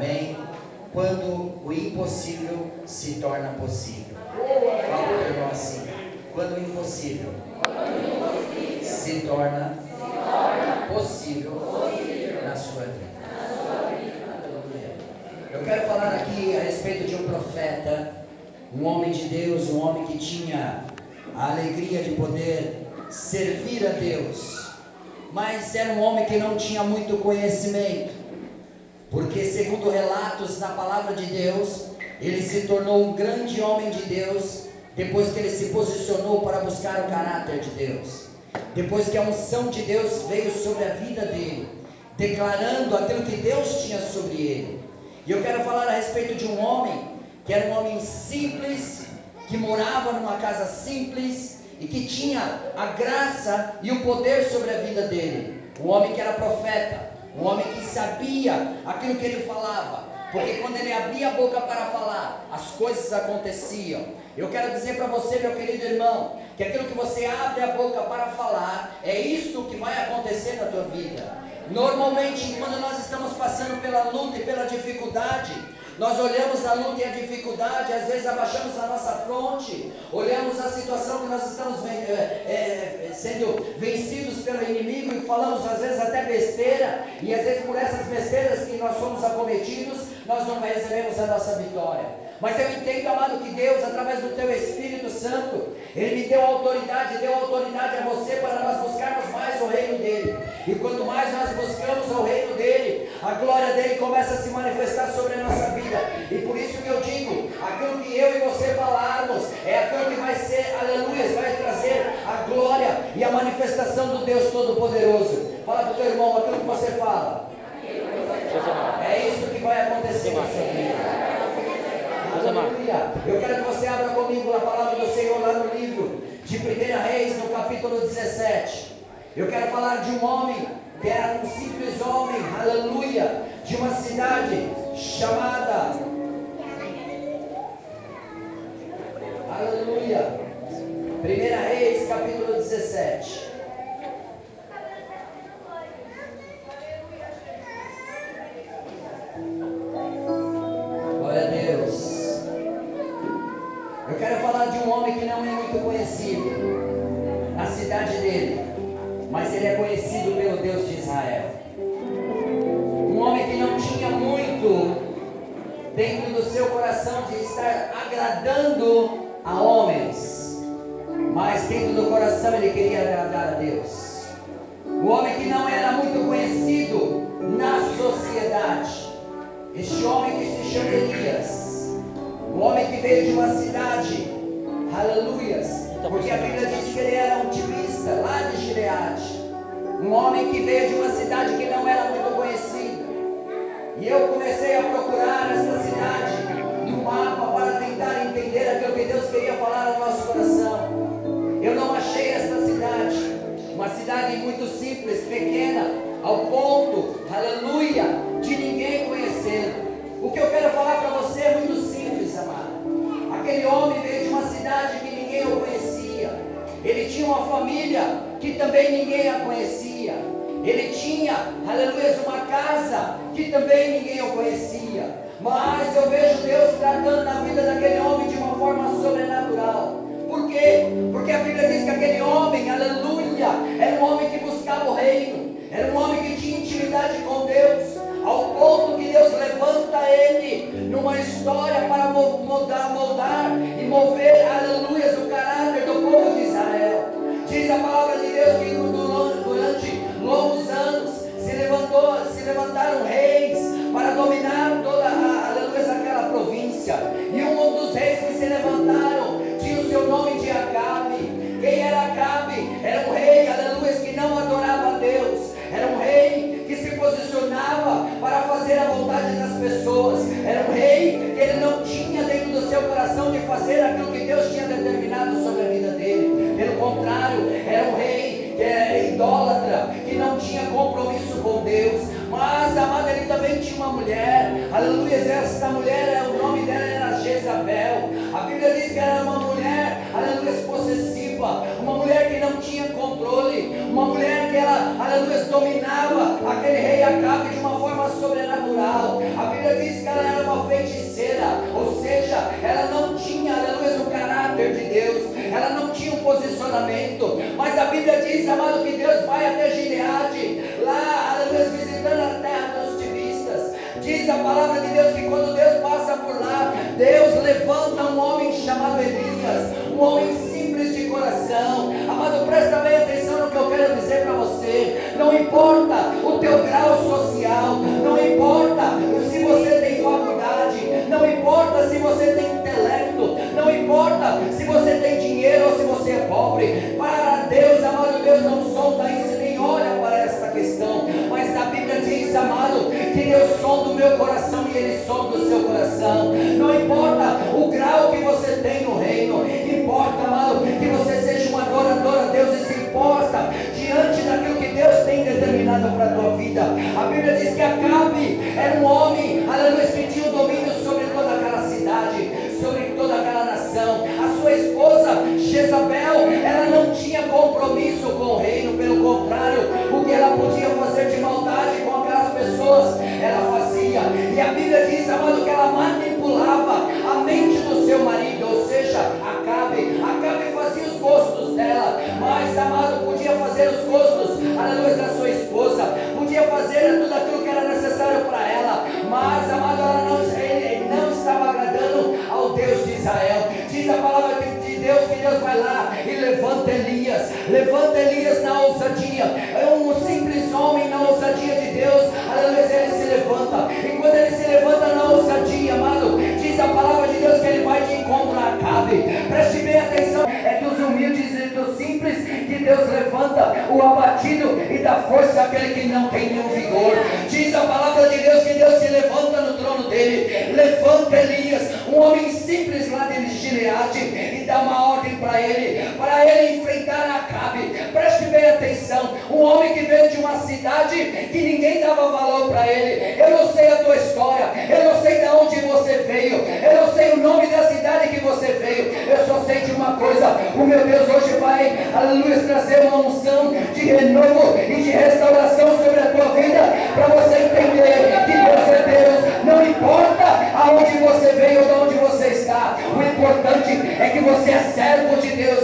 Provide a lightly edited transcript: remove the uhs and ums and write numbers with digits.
Amém? Quando o impossível se torna possível. Fala para o irmão assim: quando o impossível se torna possível na sua vida. Eu quero falar aqui a respeito de um profeta, um homem de Deus, um homem que tinha a alegria de poder servir a Deus, mas era um homem que não tinha muito conhecimento, porque segundo relatos na palavra de Deus, ele se tornou um grande homem de Deus depois que ele se posicionou para buscar o caráter de Deus, depois que a unção de Deus veio sobre a vida dele, declarando aquilo que Deus tinha sobre ele. E eu quero falar a respeito de um homem que era um homem simples, que morava numa casa simples e que tinha a graça e o poder sobre a vida dele. Um homem que era profeta, um homem que sabia aquilo que ele falava, porque quando ele abria a boca para falar, as coisas aconteciam. Eu quero dizer para você, meu querido irmão, que aquilo que você abre a boca para falar, é isso que vai acontecer na tua vida. Normalmente, quando nós estamos passando pela luta e pela dificuldade, nós olhamos a luta e a dificuldade, às vezes abaixamos a nossa fronte, olhamos a situação que nós estamos sendo vencidos pelo inimigo e falamos às vezes até besteira, e às vezes por essas besteiras que nós somos acometidos, nós não recebemos a nossa vitória. Mas eu entendo, amado, que Deus, através do Teu Espírito Santo, Ele me deu autoridade a você para nós buscarmos mais o reino dEle. E quanto mais nós buscamos o reino dEle, a glória dEle começa a se manifestar sobre a nossa vida. E por isso que eu digo, aquilo que eu e você falarmos, é aquilo que vai ser, aleluia, vai trazer a glória e a manifestação do Deus Todo-Poderoso. Fala para o teu irmão, aquilo que você fala, é isso que vai acontecer na sua vida. Aleluia. Eu quero que você abra comigo a palavra do Senhor lá no livro de 1 Reis, no capítulo 17. Eu quero falar de um homem que era um simples homem, aleluia, de uma cidade chamada, aleluia, 1 Reis, capítulo 17. Glória a Deus. Eu quero falar de um homem que não é muito conhecido na cidade dele, mas ele é conhecido pelo Deus de Israel. Um homem que não tinha muito dentro do seu coração de estar agradando a homens, mas dentro do coração ele queria agradar a Deus. Um homem que não era muito conhecido na sociedade. Este homem que se chama Elias, um homem que veio de uma cidade, aleluias, porque a Bíblia diz que ele era um tibista, lá de Gileade. Um homem que veio de uma cidade que não era muito conhecida. E eu comecei a procurar essa cidade no mapa para tentar entender aquilo que Deus queria falar ao nosso coração. Eu não achei essa cidade, uma cidade muito simples, pequena, ao ponto, aleluia, de ninguém conhecer. O que eu quero falar para você é muito simples, amado. Aquele homem veio de uma cidade que ninguém o conhecia. Ele tinha uma família que também ninguém a conhecia. Ele tinha, aleluia, uma casa que também ninguém o conhecia. Mas eu vejo Deus tratando na vida daquele homem de uma forma sobrenatural. Por quê? Porque a Bíblia diz que aquele homem, aleluia, era um homem que buscava o reino. Era um homem que tinha intimidade com Deus, ao ponto que Deus levanta ele numa história para moldar e mover, aleluia, o caráter do povo de Israel. Diz a palavra de Deus que durante longos anos se levantaram reis para dominar toda aquela província. E um dos reis que se levantaram tinha o seu nome de Acabe. Quem era Acabe? Era um rei, aleluia, que não adorava a Deus. Era um rei que se posicionava para fazer a vontade das pessoas. Era um rei que ele não tinha dentro do seu coração de fazer aquilo que Deus tinha determinado sobre a vida dele. Pelo contrário, era um rei que era idólatra, que não tinha compromisso com Deus. Mas, amado, ele também tinha uma mulher, aleluia, essa mulher, o nome dela era Jezabel. A Bíblia diz que era uma mulher, aleluia, possessiva, uma mulher que não tinha controle, uma mulher que ela, aleluia, dominava aquele rei Acabe de uma forma sobrenatural. A Bíblia diz relacionamento. Mas a Bíblia diz, amado, que Deus vai até Gileade, lá, aleluia, visitando a terra dos tivistas. Diz a palavra de Deus que quando Deus passa por lá, Deus levanta um homem chamado Elias, um homem simples de coração. Amado, presta bem atenção no que eu quero dizer para você. Não importa o teu grau social, não importa se você tem faculdade, não importa se você tem intelecto, não importa se você tem dinheiro ou se você é pobre. Para Deus, amado, Deus não sonda isso, nem olha para esta questão. Mas a Bíblia diz, amado, que Deus sonda o meu coração e Ele sonda o seu coração. Não importa o grau que você tem no reino, importa, amado, que você seja um adorador a Deus e se posta diante daquilo que Deus tem determinado para a tua vida. A Bíblia diz que Acabe era um homem, aleluia, que tinha o domínio sobre toda aquela cidade, sobre toda aquela nação. A sua esposa Jezabel, ela não tinha compromisso com o reino, pelo contrário, o que ela podia fazer de maldade com aquelas pessoas, ela fazia. E a Bíblia diz, amado, que ela manipulava a mente do seu marido, ou seja, Acabe fazia os gostos dela, mas, amado, podia fazer os gostos, aleluia, da sua esposa, podia fazer tudo aquilo que era necessário para ela, mas, amado, ele não estava agradando ao Deus de Israel. Diz a palavra de Deus que Deus vai lá e levanta Elias na ousadia. É um simples homem na ousadia de Deus, aleluia, ele se levanta, e quando ele se levanta na ousadia, amado, diz a palavra de Deus que ele vai de encontro a Acabe. Preste bem atenção, é dos humildes e dos simples que Deus levanta o abatido e dá força àquele que não tem nenhum vigor. Diz a palavra de Deus que Deus se levanta no trono dele, levanta Elias, um homem simples lá de Gileade, e dá uma ordem para ele enfrentar Acabe. Preste bem atenção, um homem que veio de uma cidade que ninguém dava valor para ele. Eu não sei a tua história, eu não sei de onde você veio, eu não sei o nome da cidade que você veio, eu só sei de uma coisa: o meu Deus hoje vai, aleluia, trazer uma unção de renovo e de restauração sobre a tua vida, para você entender que Deus é Deus. Não importa aonde você veio ou de onde você está, o importante é que você é servo de Deus,